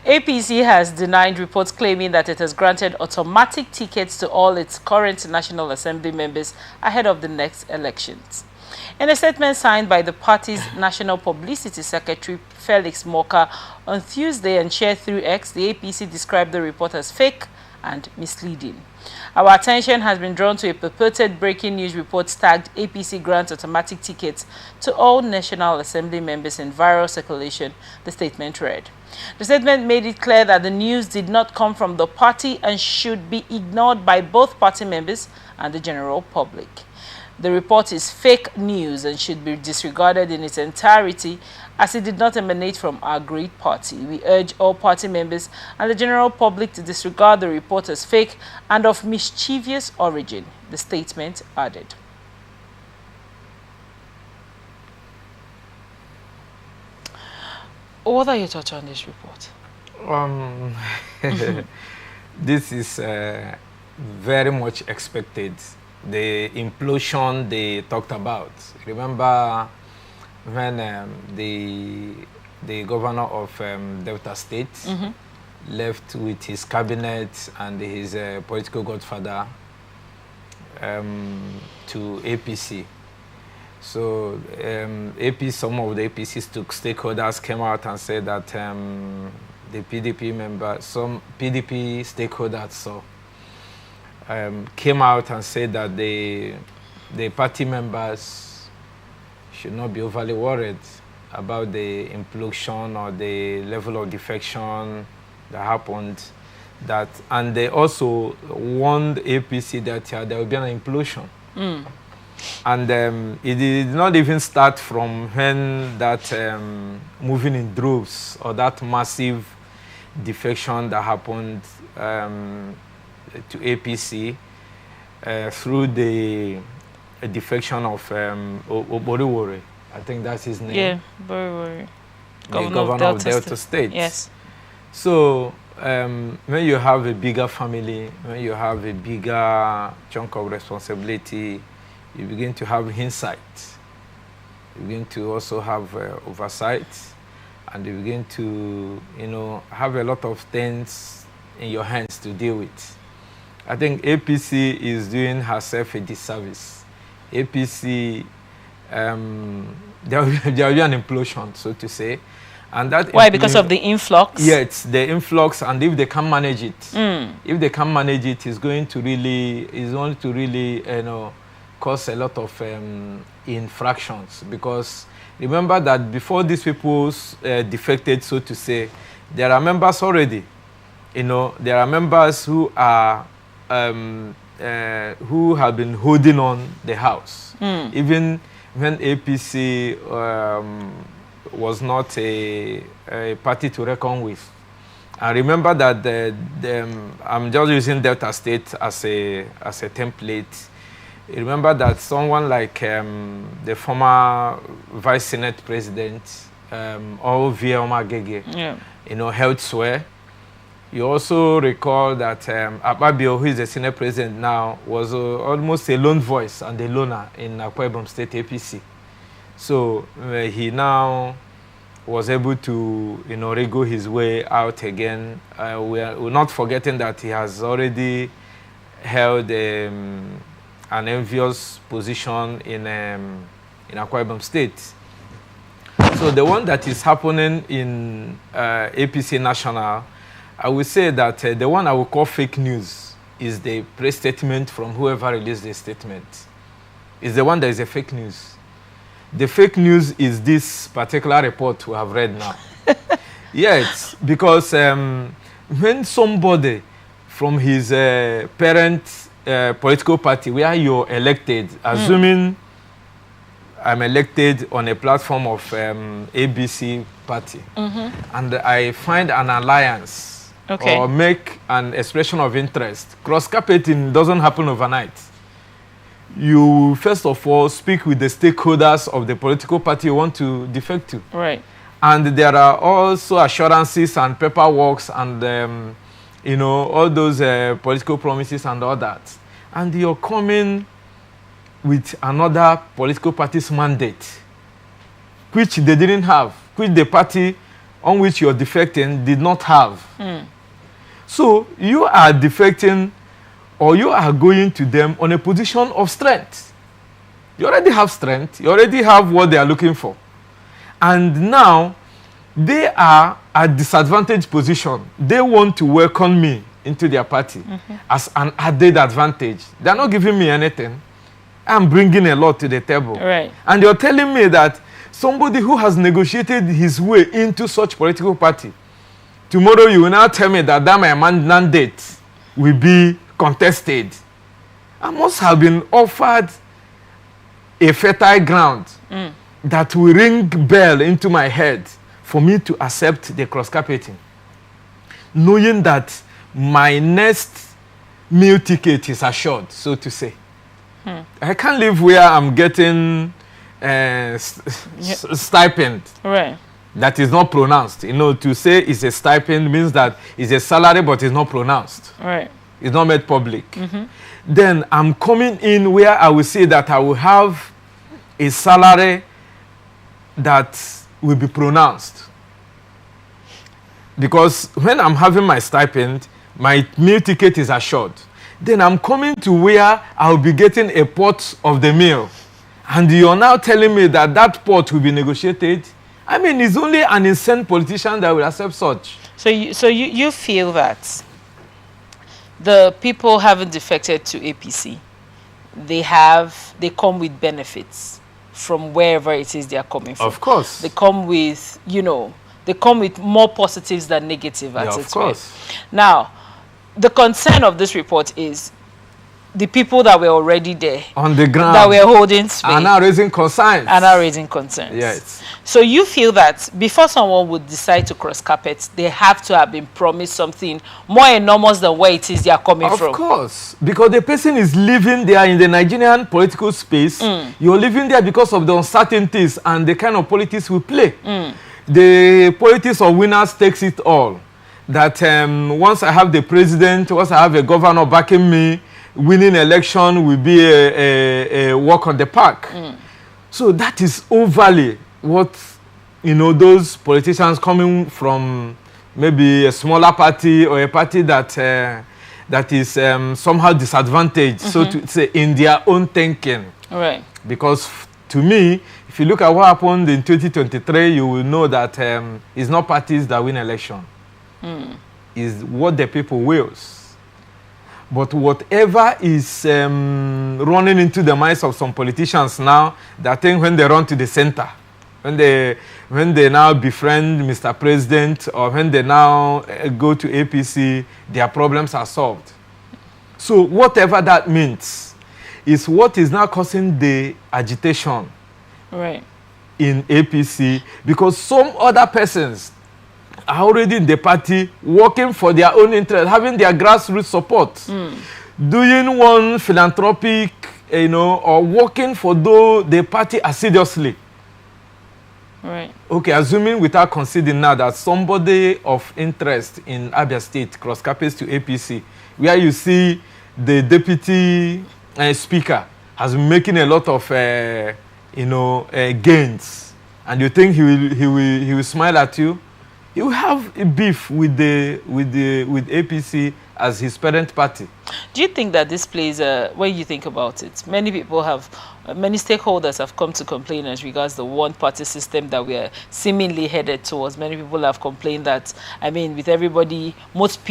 APC has denied reports claiming that it has granted automatic tickets to all its current National Assembly members ahead of the next elections. In a statement signed by the party's National Publicity Secretary, Felix Moka, on Tuesday and shared through X, the APC described the report as fake and misleading. Our attention has been drawn to a purported breaking news report tagged APC grants automatic tickets to all National Assembly members in viral circulation, the statement read. The statement made it clear that the news did not come from the party and should be ignored by both party members and the general public. The report is fake news and should be disregarded in its entirety as it did not emanate from our great party. We urge all party members and the general public to disregard the report as fake and of mischievous origin, the statement added. What are your thoughts on this report? This is very much expected. The implosion they talked about. Remember when the governor of Delta State left with his cabinet and his political godfather to APC. So some of the APC stakeholders came out and said that the PDP members, some PDP stakeholders came out and said that the party members should not be overly worried about the implosion or the level of defection that happened. And they also warned APC that there will be an implosion. And it did not even start from when that moving in droves or that massive defection that happened to APC through the defection of Oboriwori. I think that's his name. Yeah, Oboriwori. The governor of Delta State. Yes. So when you have a bigger family, when you have a bigger chunk of responsibility, you begin to have insight. You begin to also have oversight, and you begin to, have a lot of things in your hands to deal with. I think APC is doing herself a disservice. APC, there will be an implosion, so to say. And that why? Because of the influx? Yes, the influx, and if they can manage it, if they can manage it, it's going to really, cause a lot of infractions. Because remember that before these people defected, so to say, there are members already. There are members who are who have been holding on the house, even when APC was not a party to reckon with. And remember that I'm just using Delta State as a template. Remember that someone like the former Vice Senate President, Ovioma Gege, held swear. You also recall that Akpabio, who is the Senate President now, was almost a lone voice and a loner in Akwa Ibom State APC. So he now was able to, wriggle his way out again. We're not forgetting that he has already held an envious position in Akwa Ibom State. So the one that is happening in APC National, I will say that the one I will call fake news is the press statement from whoever released the statement. It's the one that is a fake news. The fake news is this particular report we have read now. Yes, because when somebody from his parent political party, where you're elected, assuming I'm elected on a platform of ABC party, and I find an alliance or make an expression of interest, cross-carpeting doesn't happen overnight. You first of all speak with the stakeholders of the political party you want to defect to. Right. And there are also assurances and paperwork and all those political promises and all that. And you're coming with another political party's mandate, which they didn't have, which the party on which you're defecting did not have. So you are defecting, or you are going to them on a position of strength. You already have strength. You already have what they are looking for. And now they are at disadvantaged position. They want to welcome me into their party as an added advantage. They're not giving me anything. I'm bringing a lot to the table. Right. And you're telling me that somebody who has negotiated his way into such political party, tomorrow you will now tell me that my mandate will be contested. I must have been offered a fertile ground that will ring bell into my head for me to accept the cross-carpeting, knowing that my next meal ticket is assured, so to say. I can't live where I'm getting stipend. Right. That is not pronounced. You know, to say it's a stipend means that it's a salary, but it's not pronounced. Right. It's not made public. Then I'm coming in where I will say that I will have a salary that will be pronounced. Because when I'm having my stipend, my meal ticket is assured. Then I'm coming to where I'll be getting a pot of the meal. And you're now telling me that that pot will be negotiated. I mean, it's only an insane politician that will accept such. So you feel that the people haven't defected to APC. They come with benefits from wherever it is they are coming from. Of course. They come with, they come with more positives than negative at its course. Now, the concern of this report is the people that were already there on the ground that were holding space are now raising concerns. Yes. So you feel that before someone would decide to cross carpet, they have to have been promised something more enormous than where it is they are coming from. Of course, because the person is living there in the Nigerian political space. You're living there because of the uncertainties and the kind of politics we play. The politics of winners takes it all. That once I have the president, once I have a governor backing me, winning election will be a walk on the park. So that is overly what, those politicians coming from maybe a smaller party or a party that that is somehow disadvantaged, so to say, in their own thinking. Right. Because to me, if you look at what happened in 2023, you will know that it's not parties that win election. Is what the people wills. But whatever is running into the minds of some politicians now, that think when they run to the center, when they now befriend Mr. President, or when they now go to APC, their problems are solved. So whatever that means is what is now causing the agitation in APC, because some other persons are already in the party working for their own interest, having their grassroots support, doing one philanthropic, or working for the party assiduously. Right. Okay, assuming without conceding now that somebody of interest in Abia State cross-carpets to APC, where you see the deputy speaker has been making a lot of, gains, and you think he will smile at you, he will have a beef with APC as his parent party. Do you think that this plays when you think about it, many stakeholders have come to complain as regards the one-party system that we are seemingly headed towards. Many people have complained that, with everybody, most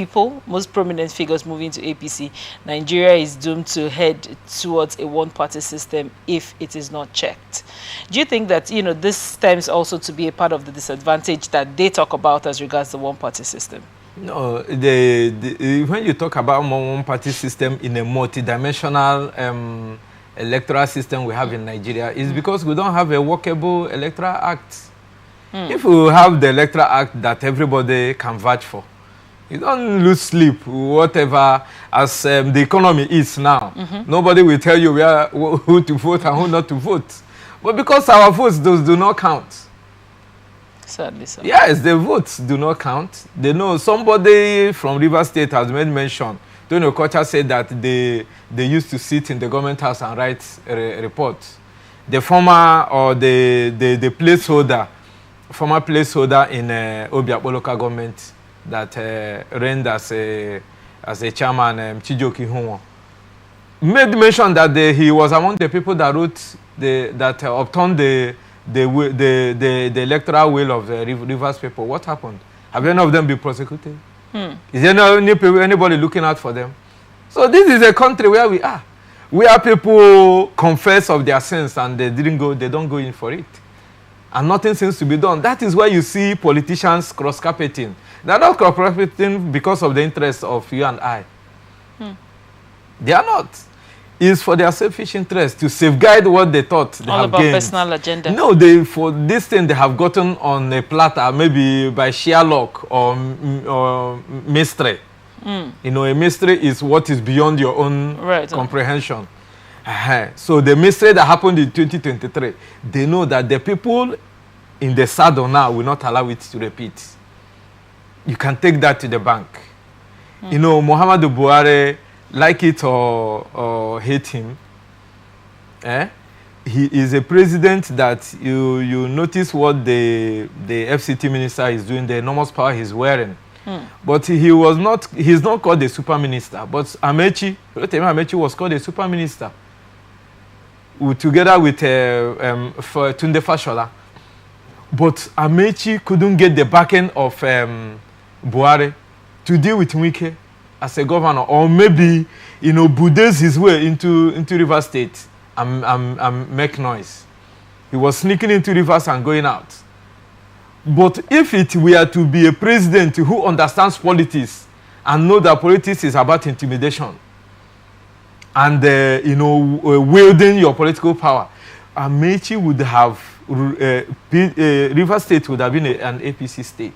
prominent figures moving to APC, Nigeria is doomed to head towards a one-party system if it is not checked. Do you think that, this stems also to be a part of the disadvantage that they talk about as regards the one-party system? No, when you talk about one-party system in a multidimensional electoral system we have in Nigeria, it's because we don't have a workable electoral act. If we have the electoral act that everybody can vouch for, you don't lose sleep, whatever, as the economy is now. Nobody will tell you who to vote and who not to vote. But because our votes do not count. Sadly so. Yes, the votes do not count. They know somebody from Rivers State has made mention. Tony Okocha said that they used to sit in the government house and write reports. The former or the placeholder former placeholder in Obiakpo local government that reigned as a chairman, Chijoki Hunwo, made mention that he was among the people that wrote that upturned the electoral will of the Rivers people. What happened? Have any of them been prosecuted? Is there anybody looking out for them? So this is a country where we are. Where people confess of their sins and they don't go in for it. And nothing seems to be done. That is why you see politicians cross-carpeting. They're not cross-carpeting because of the interests of you and I. They are not. It's for their selfish interest to safeguard what they thought they all have about gained. Personal agenda. No, for this thing they have gotten on a platter, maybe by sheer luck or mystery. You know, a mystery is what is beyond your own comprehension. So the mystery that happened in 2023, they know that the people in the saddle now will not allow it to repeat. You can take that to the bank. You know, Muhammadu Buhari, like it or hate him, he is a president that you notice what the FCT minister is doing, the enormous power he's wearing. But he's not called a super minister. But Amechi was called a super minister. Together with Tunde Fashola. But Amechi couldn't get the backing of Buhari to deal with Wike as a governor. Or maybe, you know, bulldoze his way into Rivers State and make noise. He was sneaking into Rivers and going out. But if it were to be a president who understands politics and know that politics is about intimidation and, you know, wielding your political power, Amechi would have, Rivers State would have been an APC state.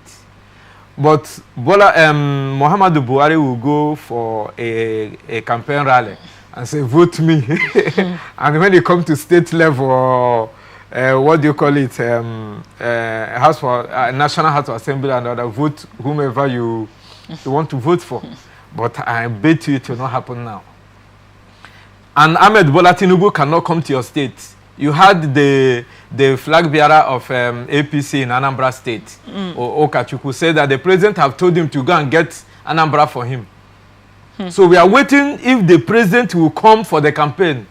But Muhammadu Buhari will go for a campaign rally and say, vote me. And when it comes to state level, what do you call it? House for National House of Assembly and other, vote whomever you want to vote for. But I bet you it will not happen now. And Ahmed Bola Tinubu cannot come to your state. You had the flag bearer of APC in Anambra State, Okachukwu, say that the president have told him to go and get Anambra for him. So we are waiting if the president will come for the campaign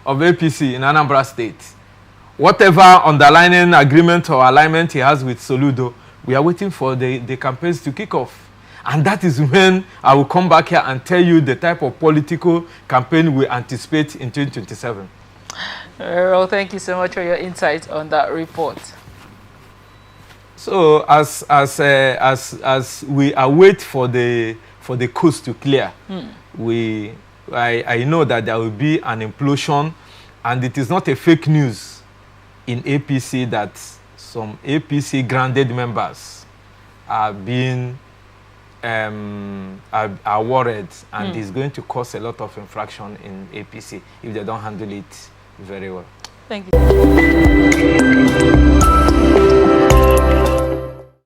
of APC in Anambra State. Whatever underlining agreement or alignment he has with Soludo, we are waiting for the campaigns to kick off. And that is when I will come back here and tell you the type of political campaign we anticipate in 2027. Well, thank you so much for your insight on that report. So as we await for the coast to clear, I know that there will be an implosion, and it is not a fake news in APC that some APC grounded members are being are worried, and it's going to cause a lot of infraction in APC if they don't handle it very well. Thank you.